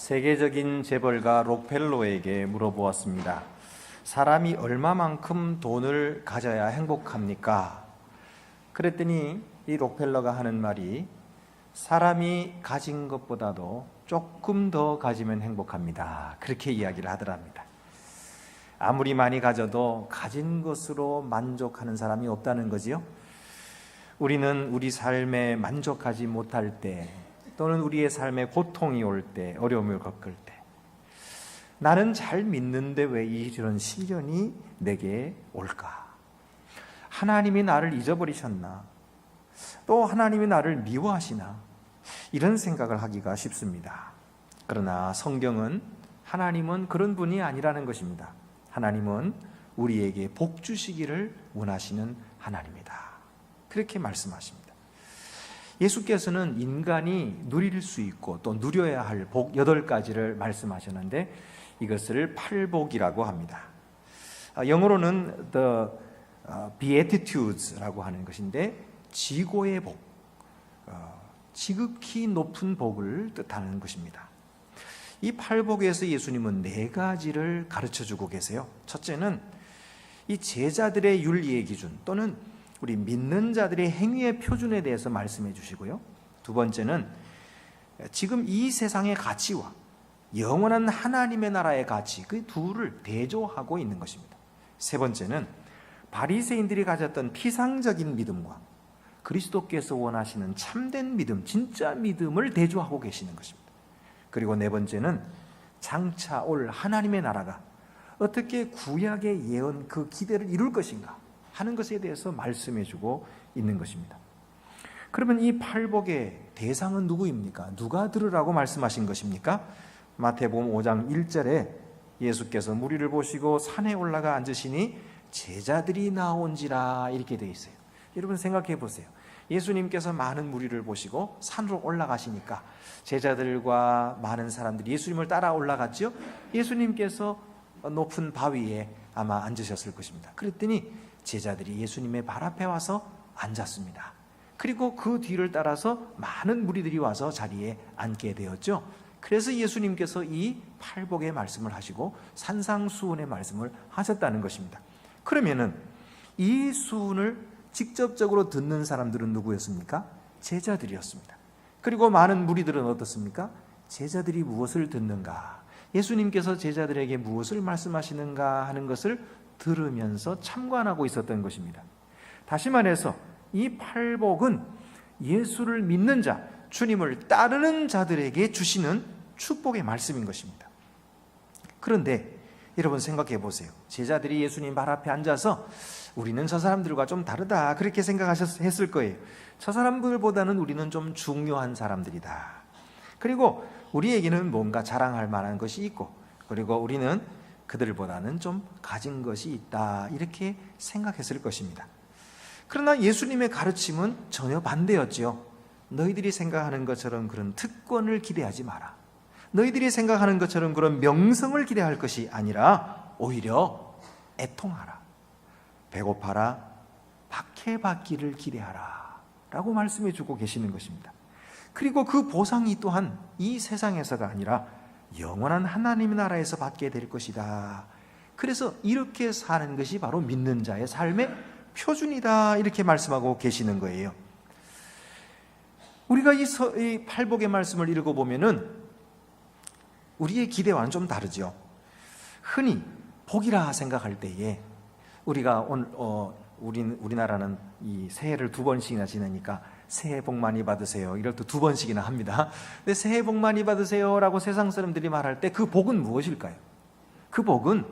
세계적인 재벌가 록펠러에게 물어보았습니다. 사람이 얼마만큼 돈을 가져야 행복합니까? 그랬더니 이 록펠러가 하는 말이 사람이 가진 것보다도 조금 더 가지면 행복합니다. 그렇게 이야기를 하더랍니다. 아무리 많이 가져도 가진 것으로 만족하는 사람이 없다는 거지요. 우리는 우리 삶에 만족하지 못할 때, 또는 우리의 삶에 고통이 올 때, 어려움을 겪을 때, 나는 잘 믿는데 왜 이런 시련이 내게 올까? 하나님이 나를 잊어버리셨나? 또 하나님이 나를 미워하시나? 이런 생각을 하기가 쉽습니다. 그러나 성경은 하나님은 그런 분이 아니라는 것입니다. 하나님은 우리에게 복 주시기를 원하시는 하나님이다. 그렇게 말씀하십니다. 예수께서는 인간이 누릴 수 있고 또 누려야 할 복 8가지를 말씀하셨는데 이것을 팔복이라고 합니다. 영어로는 The Beatitudes라고 하는 것인데 지고의 복, 지극히 높은 복을 뜻하는 것입니다. 이 팔복에서 예수님은 4가지를 가르쳐주고 계세요. 첫째는 이 제자들의 윤리의 기준 또는 우리 믿는 자들의 행위의 표준에 대해서 말씀해 주시고요. 두 번째는 지금 이 세상의 가치와 영원한 하나님의 나라의 가치, 그 둘을 대조하고 있는 것입니다. 세 번째는 바리새인들이 가졌던 피상적인 믿음과 그리스도께서 원하시는 참된 믿음, 진짜 믿음을 대조하고 계시는 것입니다. 그리고 네 번째는 장차 올 하나님의 나라가 어떻게 구약의 예언 그 기대를 이룰 것인가 하는 것에 대해서 말씀해주고 있는 것입니다. 그러면 이 팔복의 대상은 누구입니까? 누가 들으라고 말씀하신 것입니까? 마태복음 5장 1절에 예수께서 무리를 보시고 산에 올라가 앉으시니 제자들이 나온지라 이렇게 되어 있어요. 여러분 생각해 보세요. 예수님께서 많은 무리를 보시고 산으로 올라가시니까 제자들과 많은 사람들이 예수님을 따라 올라갔죠. 예수님께서 높은 바위에 아마 앉으셨을 것입니다. 그랬더니 제자들이 예수님의 발 앞에 와서 앉았습니다. 그리고 그 뒤를 따라서 많은 무리들이 와서 자리에 앉게 되었죠. 그래서 예수님께서 이 팔복의 말씀을 하시고 산상수훈의 말씀을 하셨다는 것입니다. 그러면은 이 수훈을 직접적으로 듣는 사람들은 누구였습니까? 제자들이었습니다. 그리고 많은 무리들은 어떻습니까? 제자들이 무엇을 듣는가? 예수님께서 제자들에게 무엇을 말씀하시는가 하는 것을 들으면서 참관하고 있었던 것입니다. 다시 말해서 이 팔복은 예수를 믿는 자, 주님을 따르는 자들에게 주시는 축복의 말씀인 것입니다. 그런데 여러분 생각해 보세요. 제자들이 예수님 발 앞에 앉아서 우리는 저 사람들과 좀 다르다 그렇게 생각했을 거예요. 저 사람들보다는 우리는 좀 중요한 사람들이다. 그리고 우리에게는 뭔가 자랑할 만한 것이 있고, 그리고 우리는 그들보다는 좀 가진 것이 있다 이렇게 생각했을 것입니다. 그러나 예수님의 가르침은 전혀 반대였지요. 너희들이 생각하는 것처럼 그런 특권을 기대하지 마라. 너희들이 생각하는 것처럼 그런 명성을 기대할 것이 아니라 오히려 애통하라. 배고파라. 박해받기를 기대하라 라고 말씀해 주고 계시는 것입니다. 그리고 그 보상이 또한 이 세상에서가 아니라 영원한 하나님의 나라에서 받게 될 것이다. 그래서 이렇게 사는 것이 바로 믿는 자의 삶의 표준이다 이렇게 말씀하고 계시는 거예요. 우리가 이 팔복의 말씀을 읽어보면은 우리의 기대와는 좀 다르죠. 흔히 복이라 생각할 때에 우리가 우리나라는 이 새해를 2번씩이나 지내니까 새해 복 많이 받으세요 이럴 때 2번씩이나 합니다. 근데 새해 복 많이 받으세요라고 세상 사람들이 말할 때 그 복은 무엇일까요? 그 복은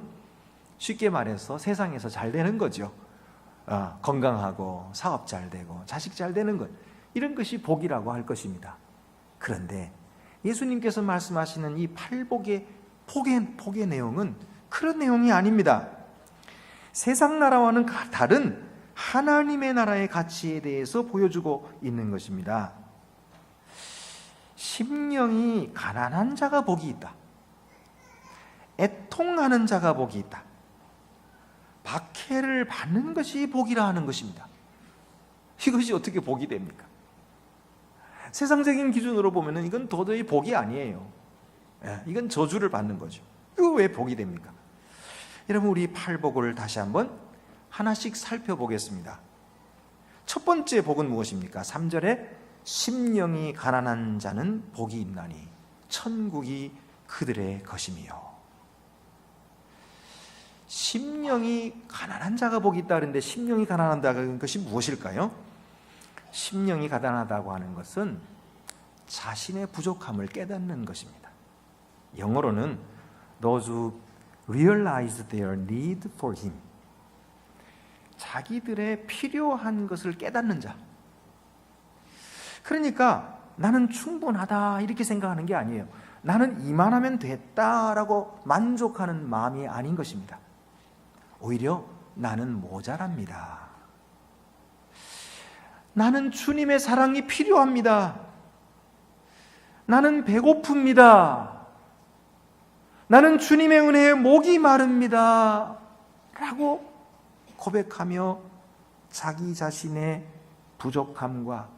쉽게 말해서 세상에서 잘 되는 거죠. 건강하고 사업 잘 되고 자식 잘 되는 것, 이런 것이 복이라고 할 것입니다. 그런데 예수님께서 말씀하시는 이 팔복의 복의 내용은 그런 내용이 아닙니다. 세상 나라와는 다른 하나님의 나라의 가치에 대해서 보여주고 있는 것입니다. 심령이 가난한 자가 복이 있다. 애통하는 자가 복이 있다. 박해를 받는 것이 복이라 하는 것입니다. 이것이 어떻게 복이 됩니까? 세상적인 기준으로 보면 이건 도저히 복이 아니에요. 이건 저주를 받는 거죠. 이거 왜 복이 됩니까? 여러분, 우리 팔복을 다시 한번 하나씩 살펴보겠습니다. 첫 번째 복은 무엇입니까? 3절에 심령이 가난한 자는 복이 있나니 천국이 그들의 것이며. 심령이 가난한 자가 복이 있다 그러는데, 심령이 가난하다는 것이 무엇일까요? 심령이 가난하다고 하는 것은 자신의 부족함을 깨닫는 것입니다. 영어로는 those who realize their need for him, 자기들의 필요한 것을 깨닫는 자. 그러니까 나는 충분하다 이렇게 생각하는 게 아니에요. 나는 이만하면 됐다라고 만족하는 마음이 아닌 것입니다. 오히려 나는 모자랍니다. 나는 주님의 사랑이 필요합니다. 나는 배고픕니다. 나는 주님의 은혜에 목이 마릅니다. 라고 고백하며 자기 자신의 부족함과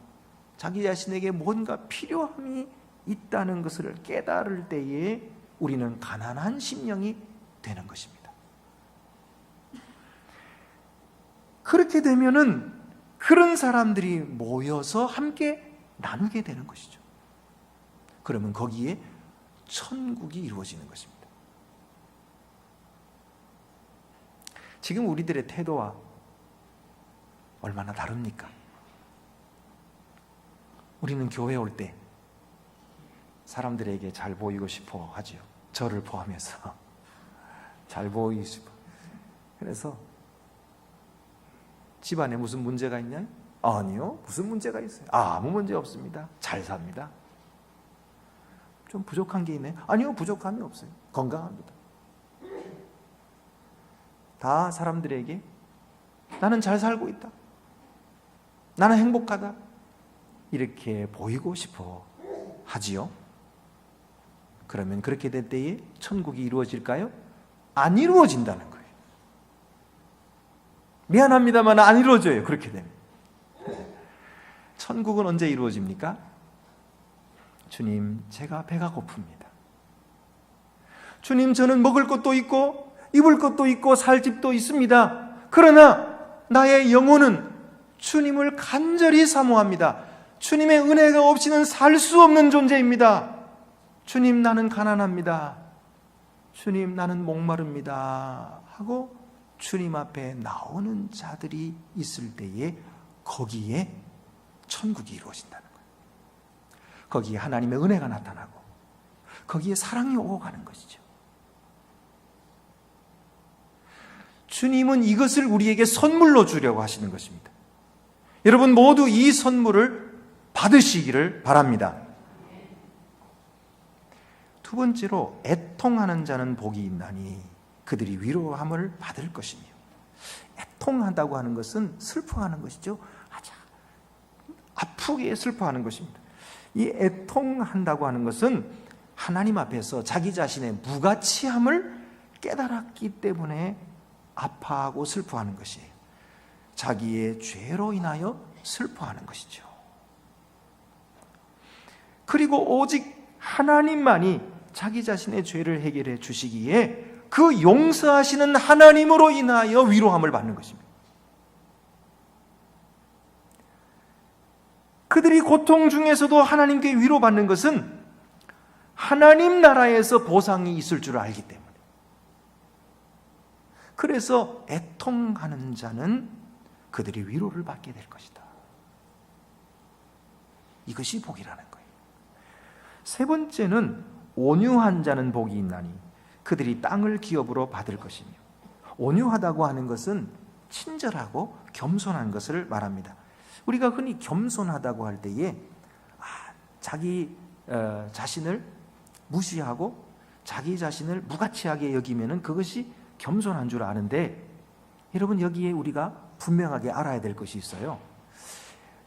자기 자신에게 뭔가 필요함이 있다는 것을 깨달을 때에 우리는 가난한 심령이 되는 것입니다. 그렇게 되면은 그런 사람들이 모여서 함께 나누게 되는 것이죠. 그러면 거기에 천국이 이루어지는 것입니다. 지금 우리들의 태도와 얼마나 다릅니까? 우리는 교회 올 때 사람들에게 잘 보이고 싶어 하지요. 저를 포함해서 잘 보이고 싶어. 그래서 집안에 무슨 문제가 있냐? 아니요, 무슨 문제가 있어요? 아무 문제 없습니다. 잘 삽니다. 좀 부족한 게 있네? 아니요, 부족함이 없어요. 건강합니다. 다 사람들에게 나는 잘 살고 있다, 나는 행복하다, 이렇게 보이고 싶어 하지요. 그러면 그렇게 될 때에 천국이 이루어질까요? 안 이루어진다는 거예요. 미안합니다만 안 이루어져요. 그렇게 되면 천국은 언제 이루어집니까? 주님, 제가 배가 고픕니다. 주님, 저는 먹을 것도 있고 입을 것도 있고 살 집도 있습니다. 그러나 나의 영혼은 주님을 간절히 사모합니다. 주님의 은혜가 없이는 살 수 없는 존재입니다. 주님, 나는 가난합니다. 주님, 나는 목마릅니다. 하고 주님 앞에 나오는 자들이 있을 때에 거기에 천국이 이루어진다는 거예요. 거기에 하나님의 은혜가 나타나고 거기에 사랑이 오고 가는 것이죠. 주님은 이것을 우리에게 선물로 주려고 하시는 것입니다. 여러분 모두 이 선물을 받으시기를 바랍니다. 두 번째로, 애통하는 자는 복이 있나니 그들이 위로함을 받을 것이며. 애통한다고 하는 것은 슬퍼하는 것이죠. 아주 아프게 슬퍼하는 것입니다. 이 애통한다고 하는 것은 하나님 앞에서 자기 자신의 무가치함을 깨달았기 때문에 아파하고 슬퍼하는 것이에요. 자기의 죄로 인하여 슬퍼하는 것이죠. 그리고 오직 하나님만이 자기 자신의 죄를 해결해 주시기에 그 용서하시는 하나님으로 인하여 위로함을 받는 것입니다. 그들이 고통 중에서도 하나님께 위로받는 것은 하나님 나라에서 보상이 있을 줄 알기 때문에. 그래서 애통하는 자는 그들이 위로를 받게 될 것이다. 이것이 복이라는 거예요. 세 번째는 온유한 자는 복이 있나니 그들이 땅을 기업으로 받을 것이며. 온유하다고 하는 것은 친절하고 겸손한 것을 말합니다. 우리가 흔히 겸손하다고 할 때에 자기 자신을 무시하고 자기 자신을 무가치하게 여기면 그것이 겸손한 줄 아는데, 여러분 여기에 우리가 분명하게 알아야 될 것이 있어요.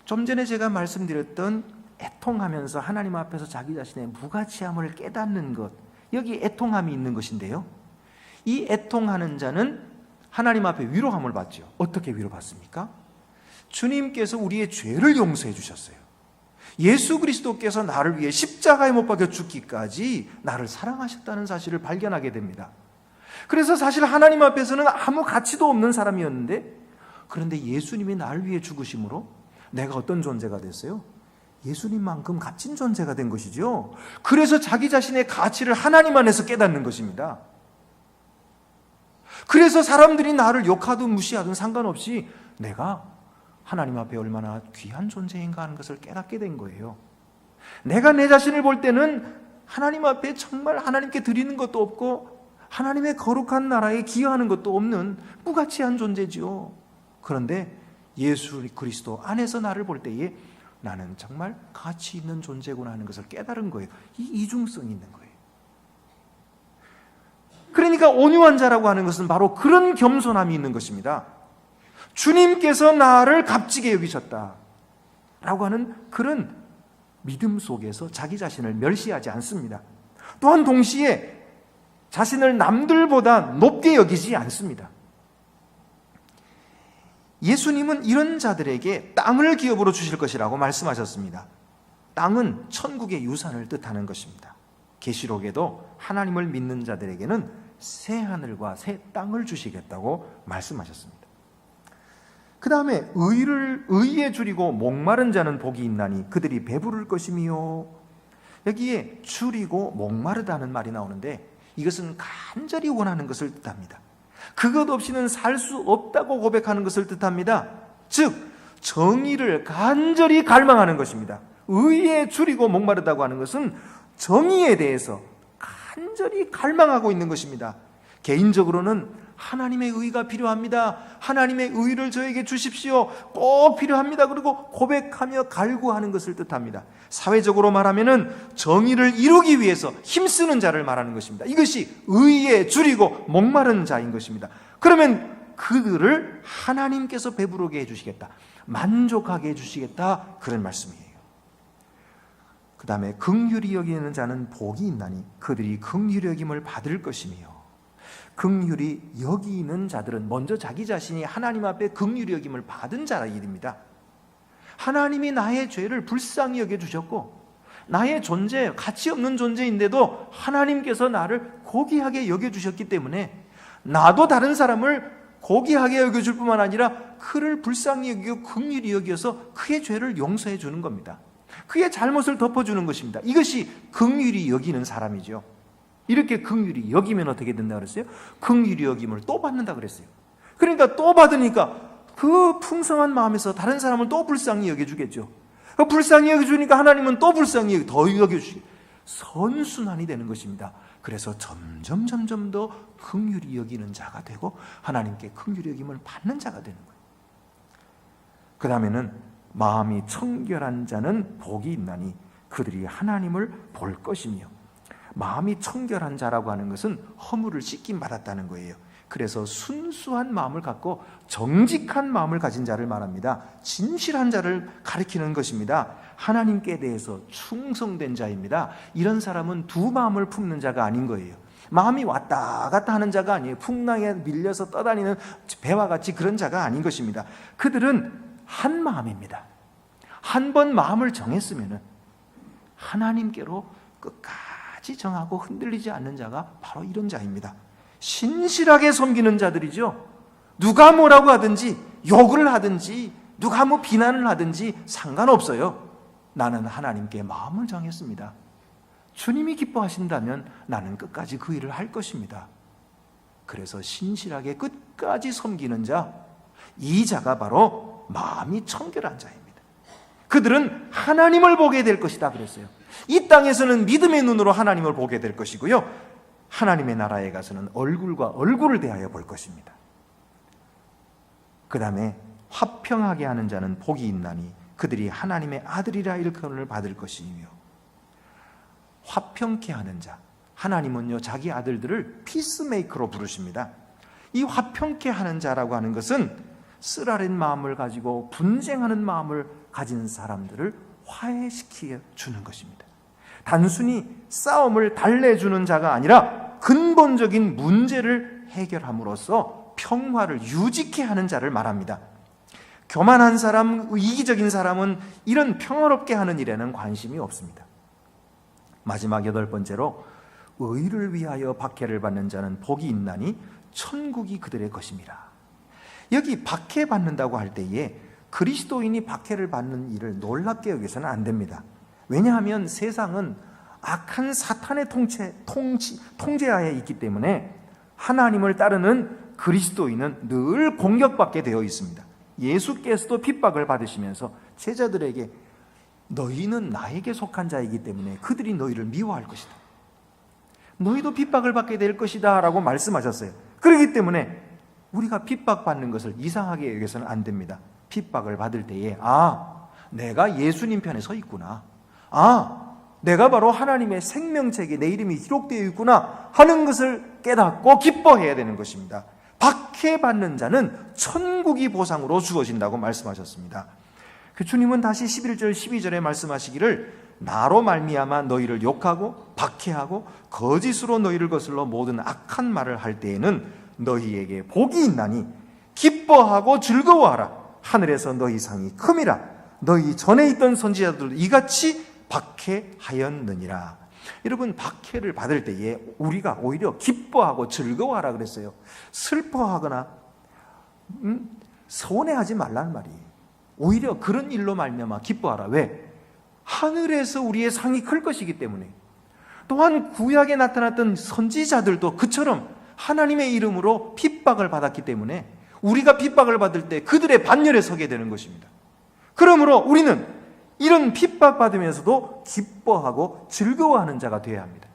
좀 전에 제가 말씀드렸던 애통하면서 하나님 앞에서 자기 자신의 무가치함을 깨닫는 것, 여기 애통함이 있는 것인데요, 이 애통하는 자는 하나님 앞에 위로함을 받죠. 어떻게 위로받습니까? 주님께서 우리의 죄를 용서해 주셨어요. 예수 그리스도께서 나를 위해 십자가에 못 박혀 죽기까지 나를 사랑하셨다는 사실을 발견하게 됩니다. 그래서 사실 하나님 앞에서는 아무 가치도 없는 사람이었는데, 그런데 예수님이 나를 위해 죽으심으로 내가 어떤 존재가 됐어요? 예수님만큼 값진 존재가 된 것이죠. 그래서 자기 자신의 가치를 하나님 안에서 깨닫는 것입니다. 그래서 사람들이 나를 욕하든 무시하든 상관없이 내가 하나님 앞에 얼마나 귀한 존재인가 하는 것을 깨닫게 된 거예요. 내가 내 자신을 볼 때는 하나님 앞에 정말 하나님께 드리는 것도 없고 하나님의 거룩한 나라에 기여하는 것도 없는 무가치한 존재지요. 그런데 예수 그리스도 안에서 나를 볼 때에 나는 정말 가치 있는 존재구나 하는 것을 깨달은 거예요. 이 이중성이 있는 거예요. 그러니까 온유한 자라고 하는 것은 바로 그런 겸손함이 있는 것입니다. 주님께서 나를 값지게 여기셨다 라고 하는 그런 믿음 속에서 자기 자신을 멸시하지 않습니다. 또한 동시에 자신을 남들보다 높게 여기지 않습니다. 예수님은 이런 자들에게 땅을 기업으로 주실 것이라고 말씀하셨습니다. 땅은 천국의 유산을 뜻하는 것입니다. 계시록에도 하나님을 믿는 자들에게는 새 하늘과 새 땅을 주시겠다고 말씀하셨습니다. 그 다음에 의에 줄이고 목마른 자는 복이 있나니 그들이 배부를 것이며, 여기에 줄이고 목마르다는 말이 나오는데 이것은 간절히 원하는 것을 뜻합니다. 그것 없이는 살 수 없다고 고백하는 것을 뜻합니다. 즉 정의를 간절히 갈망하는 것입니다. 의에 줄이고 목마르다고 하는 것은 정의에 대해서 간절히 갈망하고 있는 것입니다. 개인적으로는 하나님의 의가 필요합니다. 하나님의 의를 저에게 주십시오. 꼭 필요합니다. 그리고 고백하며 갈구하는 것을 뜻합니다. 사회적으로 말하면은 정의를 이루기 위해서 힘쓰는 자를 말하는 것입니다. 이것이 의에 줄이고 목마른 자인 것입니다. 그러면 그들을 하나님께서 배부르게 해주시겠다, 만족하게 해주시겠다, 그런 말씀이에요. 그 다음에 긍휼히 여기는 자는 복이 있나니 그들이 긍휼히 여김을 받을 것이며, 긍휼히 여기는 자들은 먼저 자기 자신이 하나님 앞에 긍휼히 여김을 받은 자라 일입니다. 하나님이 나의 죄를 불쌍히 여겨주셨고 나의 존재, 가치 없는 존재인데도 하나님께서 나를 고귀하게 여겨주셨기 때문에 나도 다른 사람을 고귀하게 여겨줄 뿐만 아니라 그를 불쌍히 여기고 긍휼히 여겨서 그의 죄를 용서해 주는 겁니다. 그의 잘못을 덮어주는 것입니다. 이것이 긍휼히 여기는 사람이죠. 이렇게 긍휼히 여기면 어떻게 된다 그랬어요? 긍휼히 여김을 또 받는다 그랬어요. 그러니까 또 받으니까 그 풍성한 마음에서 다른 사람을 또 불쌍히 여겨주겠죠. 그 불쌍히 여겨주니까 하나님은 또 불쌍히 더 여겨주시고 선순환이 되는 것입니다. 그래서 점점 더 긍휼히 여기는 자가 되고 하나님께 긍휼히 여김을 받는 자가 되는 거예요. 그 다음에는 마음이 청결한 자는 복이 있나니 그들이 하나님을 볼 것이며, 마음이 청결한 자라고 하는 것은 허물을 씻김 받았다는 거예요. 그래서 순수한 마음을 갖고 정직한 마음을 가진 자를 말합니다. 진실한 자를 가리키는 것입니다. 하나님께 대해서 충성된 자입니다. 이런 사람은 두 마음을 품는 자가 아닌 거예요. 마음이 왔다 갔다 하는 자가 아니에요. 풍랑에 밀려서 떠다니는 배와 같이 그런 자가 아닌 것입니다. 그들은 한 마음입니다. 한 번 마음을 정했으면 하나님께로 끝까지 정하고 흔들리지 않는 자가 바로 이런 자입니다. 신실하게 섬기는 자들이죠. 누가 뭐라고 하든지 욕을 하든지 누가 뭐 비난을 하든지 상관없어요. 나는 하나님께 마음을 정했습니다. 주님이 기뻐하신다면 나는 끝까지 그 일을 할 것입니다. 그래서 신실하게 끝까지 섬기는 자, 이 자가 바로 마음이 청결한 자입니다. 그들은 하나님을 보게 될 것이다 그랬어요. 이 땅에서는 믿음의 눈으로 하나님을 보게 될 것이고요, 하나님의 나라에 가서는 얼굴과 얼굴을 대하여 볼 것입니다. 그 다음에 화평하게 하는 자는 복이 있나니 그들이 하나님의 아들이라 일컬음을 받을 것이며, 화평케 하는 자, 하나님은요 자기 아들들을 피스메이커로 부르십니다. 이 화평케 하는 자라고 하는 것은 쓰라린 마음을 가지고 분쟁하는 마음을 가진 사람들을 화해시켜 주는 것입니다. 단순히 싸움을 달래주는 자가 아니라 근본적인 문제를 해결함으로써 평화를 유지케 하는 자를 말합니다. 교만한 사람, 이기적인 사람은 이런 평화롭게 하는 일에는 관심이 없습니다. 마지막 8번째로, 의를 위하여 박해를 받는 자는 복이 있나니 천국이 그들의 것입니다. 여기 박해받는다고 할 때에 그리스도인이 박해를 받는 일을 놀랍게 여기서는 안 됩니다. 왜냐하면 세상은 악한 사탄의 통제하에 있기 때문에 하나님을 따르는 그리스도인은 늘 공격받게 되어 있습니다. 예수께서도 핍박을 받으시면서 제자들에게 너희는 나에게 속한 자이기 때문에 그들이 너희를 미워할 것이다. 너희도 핍박을 받게 될 것이다 라고 말씀하셨어요. 그렇기 때문에 우리가 핍박받는 것을 이상하게 여겨서는 안 됩니다. 핍박을 받을 때에 내가 예수님 편에 서 있구나. 내가 바로 하나님의 생명책에 내 이름이 기록되어 있구나 하는 것을 깨닫고 기뻐해야 되는 것입니다. 박해받는 자는 천국이 보상으로 주어진다고 말씀하셨습니다. 주님은 다시 11절 12절에 말씀하시기를 나로 말미암아 너희를 욕하고 박해하고 거짓으로 너희를 거슬러 모든 악한 말을 할 때에는 너희에게 복이 있나니 기뻐하고 즐거워하라. 하늘에서 너희 상이 큼이라. 너희 전에 있던 선지자들도 이같이 박해하였느니라. 여러분, 박해를 받을 때에 우리가 오히려 기뻐하고 즐거워하라 그랬어요. 슬퍼하거나 서운해하지 말라는 말이에요. 오히려 그런 일로 말미암아 기뻐하라. 왜? 하늘에서 우리의 상이 클 것이기 때문에. 또한 구약에 나타났던 선지자들도 그처럼 하나님의 이름으로 핍박을 받았기 때문에 우리가 핍박을 받을 때 그들의 반열에 서게 되는 것입니다. 그러므로 우리는 이런 핍박받으면서도 기뻐하고 즐거워하는 자가 되어야 합니다.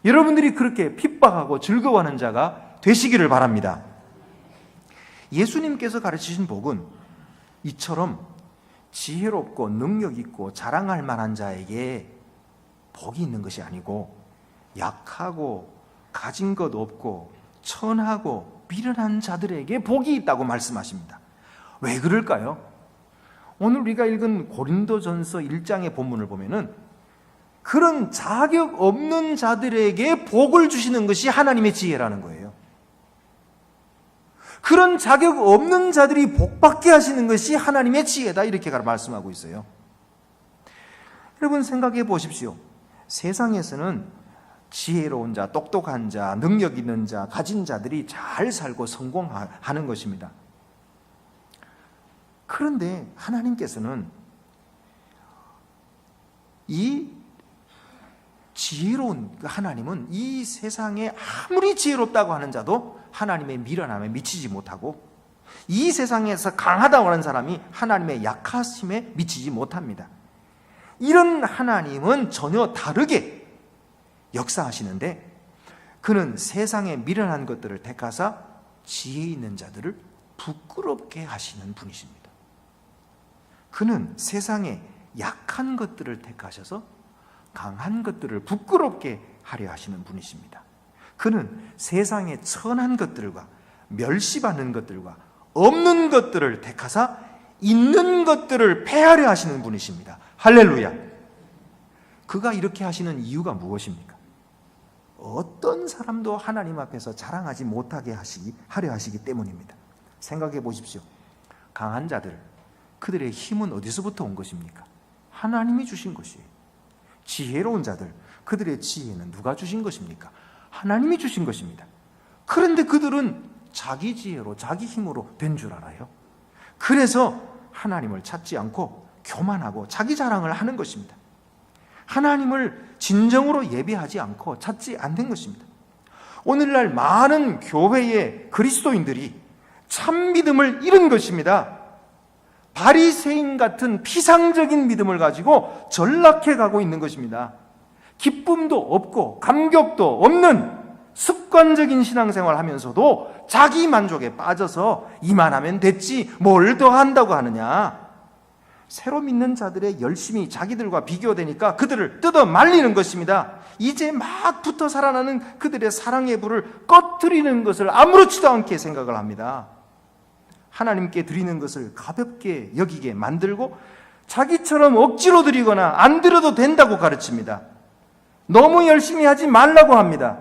여러분들이 그렇게 핍박하고 즐거워하는 자가 되시기를 바랍니다. 예수님께서 가르치신 복은 이처럼 지혜롭고 능력 있고 자랑할 만한 자에게 복이 있는 것이 아니고 약하고 가진 것 없고 천하고 미련한 자들에게 복이 있다고 말씀하십니다. 왜 그럴까요? 오늘 우리가 읽은 고린도전서 1장의 본문을 보면은 그런 자격 없는 자들에게 복을 주시는 것이 하나님의 지혜라는 거예요. 그런 자격 없는 자들이 복받게 하시는 것이 하나님의 지혜다, 이렇게 말씀하고 있어요. 여러분 생각해 보십시오. 세상에서는 지혜로운 자, 똑똑한 자, 능력 있는 자, 가진 자들이 잘 살고 성공하는 것입니다. 그런데 하나님께서는 이 지혜로운 하나님은 이 세상에 아무리 지혜롭다고 하는 자도 하나님의 미련함에 미치지 못하고 이 세상에서 강하다고 하는 사람이 하나님의 약하심에 미치지 못합니다. 이런 하나님은 전혀 다르게 역사하시는데 그는 세상의 미련한 것들을 택하사 지혜 있는 자들을 부끄럽게 하시는 분이십니다. 그는 세상의 약한 것들을 택하셔서 강한 것들을 부끄럽게 하려 하시는 분이십니다. 그는 세상의 천한 것들과 멸시받는 것들과 없는 것들을 택하사 있는 것들을 폐하려 하시는 분이십니다. 할렐루야. 그가 이렇게 하시는 이유가 무엇입니까? 어떤 사람도 하나님 앞에서 자랑하지 못하게 하려 하시기 때문입니다. 생각해 보십시오. 강한 자들, 그들의 힘은 어디서부터 온 것입니까? 하나님이 주신 것이에요. 지혜로운 자들, 그들의 지혜는 누가 주신 것입니까? 하나님이 주신 것입니다. 그런데 그들은 자기 지혜로 자기 힘으로 된 줄 알아요. 그래서 하나님을 찾지 않고 교만하고 자기 자랑을 하는 것입니다. 하나님을 진정으로 예배하지 않고 찾지 않는 것입니다. 오늘날 많은 교회의 그리스도인들이 참 믿음을 잃은 것입니다. 바리새인 같은 피상적인 믿음을 가지고 전락해 가고 있는 것입니다. 기쁨도 없고 감격도 없는 습관적인 신앙생활을 하면서도 자기 만족에 빠져서 이만하면 됐지 뭘 더 한다고 하느냐. 새로 믿는 자들의 열심이 자기들과 비교되니까 그들을 뜯어 말리는 것입니다. 이제 막 붙어 살아나는 그들의 사랑의 불을 꺼트리는 것을 아무렇지도 않게 생각을 합니다. 하나님께 드리는 것을 가볍게 여기게 만들고 자기처럼 억지로 드리거나 안 드려도 된다고 가르칩니다. 너무 열심히 하지 말라고 합니다.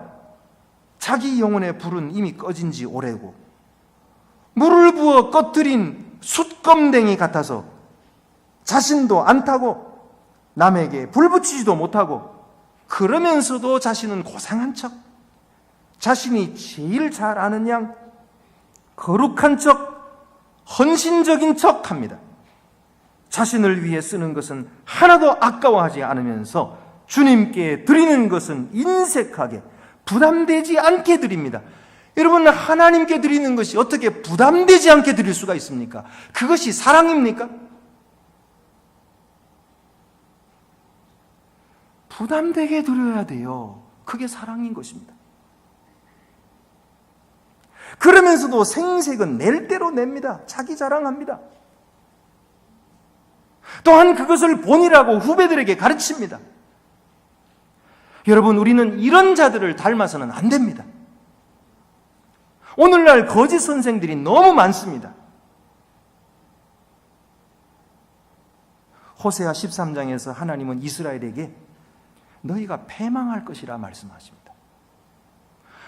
자기 영혼의 불은 이미 꺼진 지 오래고 물을 부어 꺼뜨린 숫검댕이 같아서 자신도 안 타고 남에게 불 붙이지도 못하고, 그러면서도 자신은 고상한 척, 자신이 제일 잘 아는 양 거룩한 척, 헌신적인 척 합니다. 자신을 위해 쓰는 것은 하나도 아까워하지 않으면서 주님께 드리는 것은 인색하게 부담되지 않게 드립니다. 여러분, 하나님께 드리는 것이 어떻게 부담되지 않게 드릴 수가 있습니까? 그것이 사랑입니까? 부담되게 드려야 돼요. 그게 사랑인 것입니다. 그러면서도 생색은 낼 대로 냅니다. 자기 자랑합니다. 또한 그것을 본이라고 후배들에게 가르칩니다. 여러분, 우리는 이런 자들을 닮아서는 안 됩니다. 오늘날 거짓 선생들이 너무 많습니다. 호세아 13장에서 하나님은 이스라엘에게 너희가 패망할 것이라 말씀하십니다.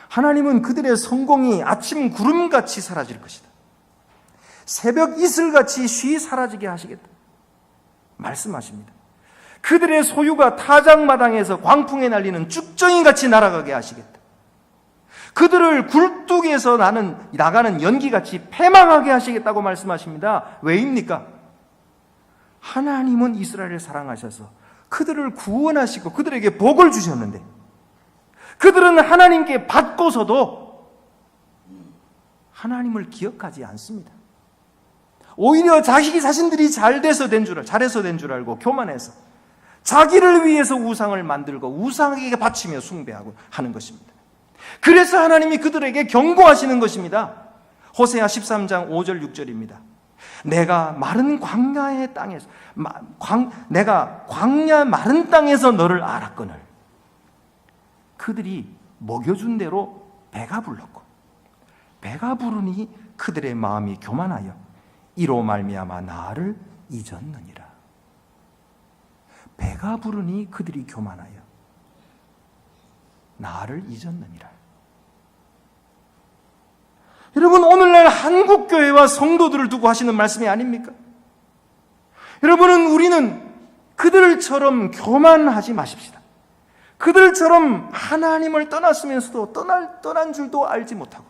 하나님은 그들의 성공이 아침 구름같이 사라질 것이다. 새벽 이슬같이 쉬 사라지게 하시겠다 말씀하십니다. 그들의 소유가 타작마당에서 광풍에 날리는 쭉정이같이 날아가게 하시겠다. 그들을 굴뚝에서 나가는 연기같이 패망하게 하시겠다고 말씀하십니다. 왜입니까? 하나님은 이스라엘을 사랑하셔서 그들을 구원하시고 그들에게 복을 주셨는데, 그들은 하나님께 받고서도 하나님을 기억하지 않습니다. 오히려 자신들이 잘해서 된 줄 알고 교만해서 자기를 위해서 우상을 만들고 우상에게 바치며 숭배하고 하는 것입니다. 그래서 하나님이 그들에게 경고하시는 것입니다. 호세아 13장 5절 6절입니다. 내가 마른 광야의 땅에서 내가 광야 마른 땅에서 너를 알았거늘 그들이 먹여준 대로 배가 불렀고 배가 부르니 그들의 마음이 교만하여 이로 말미암아 나를 잊었느니라. 배가 부르니 그들이 교만하여 나를 잊었느니라. 여러분, 오늘날 한국교회와 성도들을 두고 하시는 말씀이 아닙니까? 우리는 그들처럼 교만하지 마십시다. 그들처럼 하나님을 떠났으면서도 떠난 줄도 알지 못하고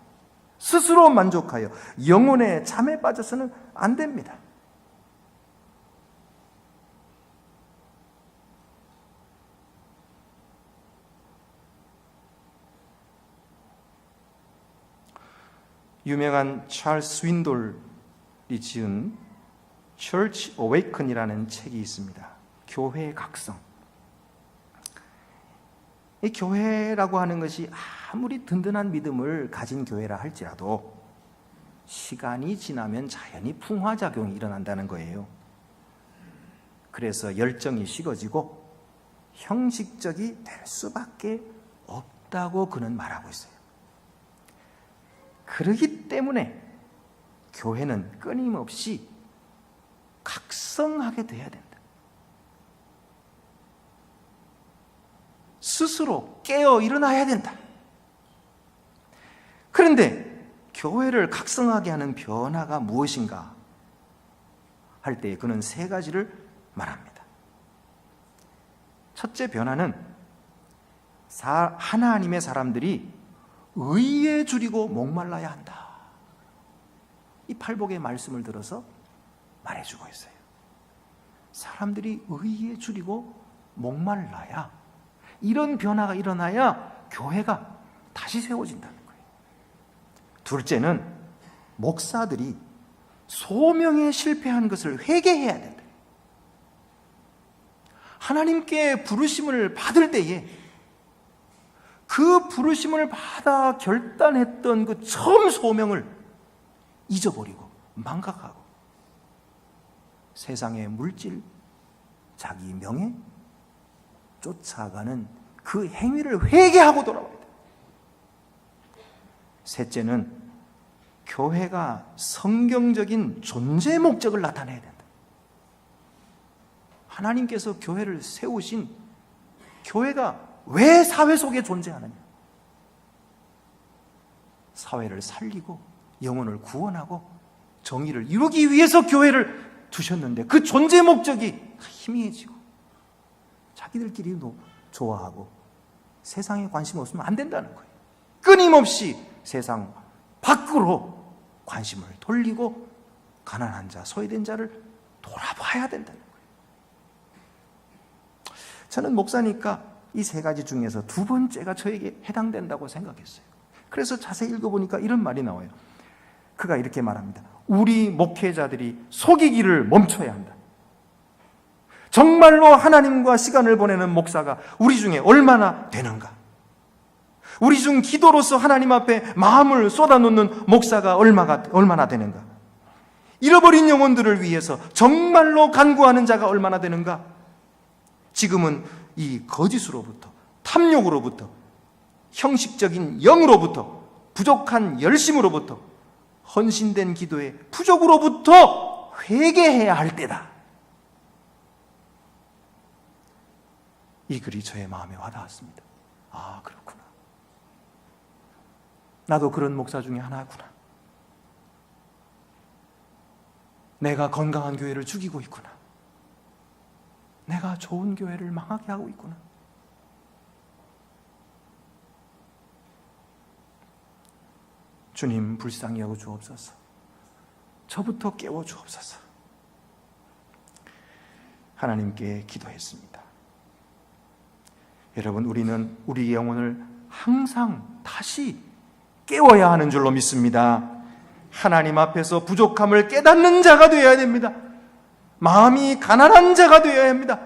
스스로 만족하여 영혼의 잠에 빠져서는 안 됩니다. 유명한 찰스 스윈돌이 지은 Church Awaken이라는 책이 있습니다. 교회의 각성. 이 교회라고 하는 것이 아무리 든든한 믿음을 가진 교회라 할지라도 시간이 지나면 자연히 풍화작용이 일어난다는 거예요. 그래서 열정이 식어지고 형식적이 될 수밖에 없다고 그는 말하고 있어요. 그렇기 때문에 교회는 끊임없이 각성하게 돼야 된다. 스스로 깨어 일어나야 된다. 그런데 교회를 각성하게 하는 변화가 무엇인가 할 때 그는 세 가지를 말합니다. 첫째 변화는 하나님의 사람들이 의에 줄이고 목말라야 한다. 이 팔복의 말씀을 들어서 말해주고 있어요. 사람들이 의에 줄이고 목말라야, 이런 변화가 일어나야 교회가 다시 세워진다는 거예요. 둘째는 목사들이 소명에 실패한 것을 회개해야 된다. 하나님께 부르심을 받을 때에 그 부르심을 받아 결단했던 그 처음 소명을 잊어버리고 망각하고 세상의 물질, 자기 명예 쫓아가는 그 행위를 회개하고 돌아와야 돼. 셋째는 교회가 성경적인 존재 목적을 나타내야 된다. 하나님께서 교회를 세우신 교회가 왜 사회 속에 존재하느냐? 사회를 살리고 영혼을 구원하고 정의를 이루기 위해서 교회를 두셨는데 그 존재 목적이 희미해지고 자기들끼리 좋아하고 세상에 관심 없으면 안 된다는 거예요. 끊임없이 세상 밖으로 관심을 돌리고 가난한 자, 소외된 자를 돌아봐야 된다는 거예요. 저는 목사니까 이 세 가지 중에서 두 번째가 저에게 해당된다고 생각했어요. 그래서 자세히 읽어보니까 이런 말이 나와요. 그가 이렇게 말합니다. 우리 목회자들이 속이기를 멈춰야 한다. 정말로 하나님과 시간을 보내는 목사가 우리 중에 얼마나 되는가? 우리 중 기도로서 하나님 앞에 마음을 쏟아놓는 목사가 얼마나 되는가? 잃어버린 영혼들을 위해서 정말로 간구하는 자가 얼마나 되는가? 지금은 이 거짓으로부터, 탐욕으로부터, 형식적인 영으로부터, 부족한 열심으로부터, 헌신된 기도의 부족으로부터 회개해야 할 때다. 이 글이 저의 마음에 와닿았습니다. 아, 그렇구나. 나도 그런 목사 중에 하나구나. 내가 건강한 교회를 죽이고 있구나. 내가 좋은 교회를 망하게 하고 있구나. 주님, 불쌍히 여겨 주옵소서. 저부터 깨워 주옵소서. 하나님께 기도했습니다. 여러분, 우리는 우리 영혼을 항상 다시 깨워야 하는 줄로 믿습니다. 하나님 앞에서 부족함을 깨닫는 자가 되어야 됩니다. 마음이 가난한 자가 되어야 합니다.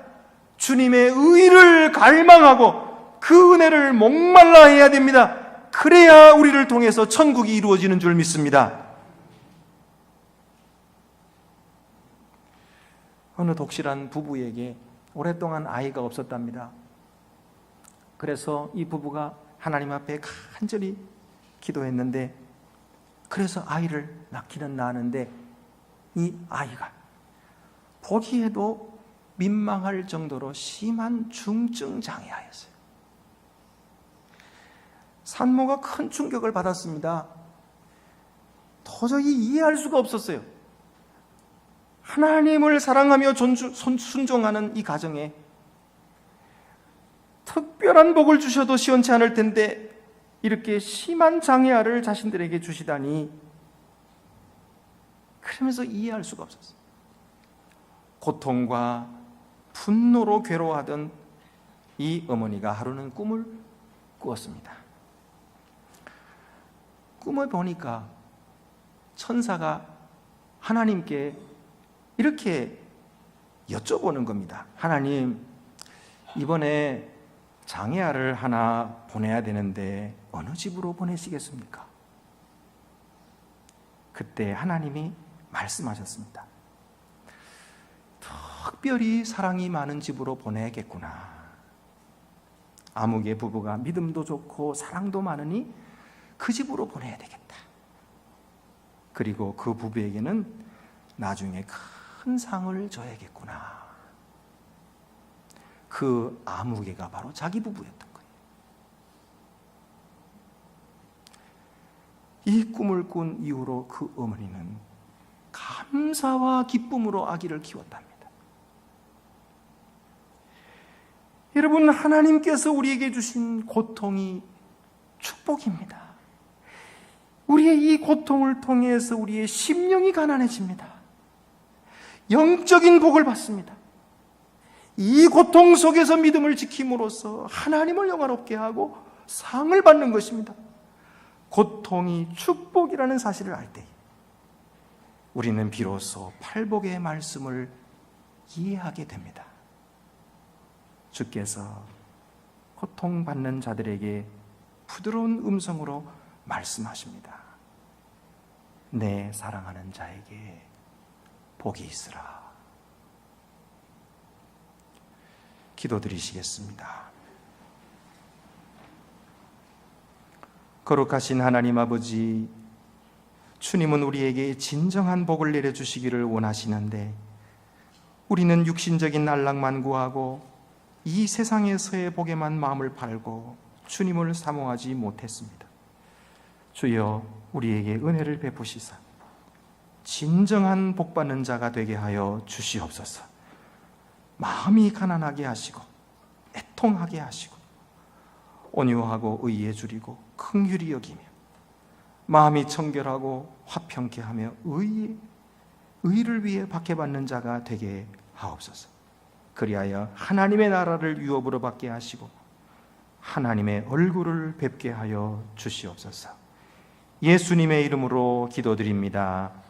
주님의 의를 갈망하고 그 은혜를 목말라 해야 됩니다. 그래야 우리를 통해서 천국이 이루어지는 줄 믿습니다. 어느 독실한 부부에게 오랫동안 아이가 없었답니다. 그래서 이 부부가 하나님 앞에 간절히 기도했는데, 그래서 아이를 낳기는 낳았는데 이 아이가 보기에도 민망할 정도로 심한 중증 장애아였어요. 산모가 큰 충격을 받았습니다. 도저히 이해할 수가 없었어요. 하나님을 사랑하며 순종하는 이 가정에 특별한 복을 주셔도 시원치 않을 텐데 이렇게 심한 장애아를 자신들에게 주시다니, 그러면서 이해할 수가 없었어요. 고통과 분노로 괴로워하던 이 어머니가 하루는 꿈을 꾸었습니다. 꿈을 보니까 천사가 하나님께 이렇게 여쭤보는 겁니다. 하나님, 이번에 장애아를 하나 보내야 되는데 어느 집으로 보내시겠습니까? 그때 하나님이 말씀하셨습니다. 특별히 사랑이 많은 집으로 보내야겠구나. 아무개 부부가 믿음도 좋고 사랑도 많으니 그 집으로 보내야 되겠다. 그리고 그 부부에게는 나중에 큰 상을 줘야겠구나. 그 아무개가 바로 자기 부부였던 거예요. 이 꿈을 꾼 이후로 그 어머니는 감사와 기쁨으로 아기를 키웠답니다. 여러분, 하나님께서 우리에게 주신 고통이 축복입니다. 우리의 이 고통을 통해서 우리의 심령이 가난해집니다. 영적인 복을 받습니다. 이 고통 속에서 믿음을 지킴으로써 하나님을 영화롭게 하고 상을 받는 것입니다. 고통이 축복이라는 사실을 알 때 우리는 비로소 팔복의 말씀을 이해하게 됩니다. 주께서 고통받는 자들에게 부드러운 음성으로 말씀하십니다. 내 사랑하는 자에게 복이 있으라. 기도드리시겠습니다. 거룩하신 하나님 아버지, 주님은 우리에게 진정한 복을 내려주시기를 원하시는데 우리는 육신적인 안락만 구하고 이 세상에서의 복에만 마음을 팔고 주님을 사모하지 못했습니다. 주여, 우리에게 은혜를 베푸시사 진정한 복받는 자가 되게 하여 주시옵소서. 마음이 가난하게 하시고 애통하게 하시고 온유하고 의에 줄이고 긍휼히 여기며 마음이 청결하고 화평케 하며 의를 위해 박해받는 자가 되게 하옵소서. 그리하여 하나님의 나라를 유업으로 받게 하시고 하나님의 얼굴을 뵙게 하여 주시옵소서. 예수님의 이름으로 기도드립니다.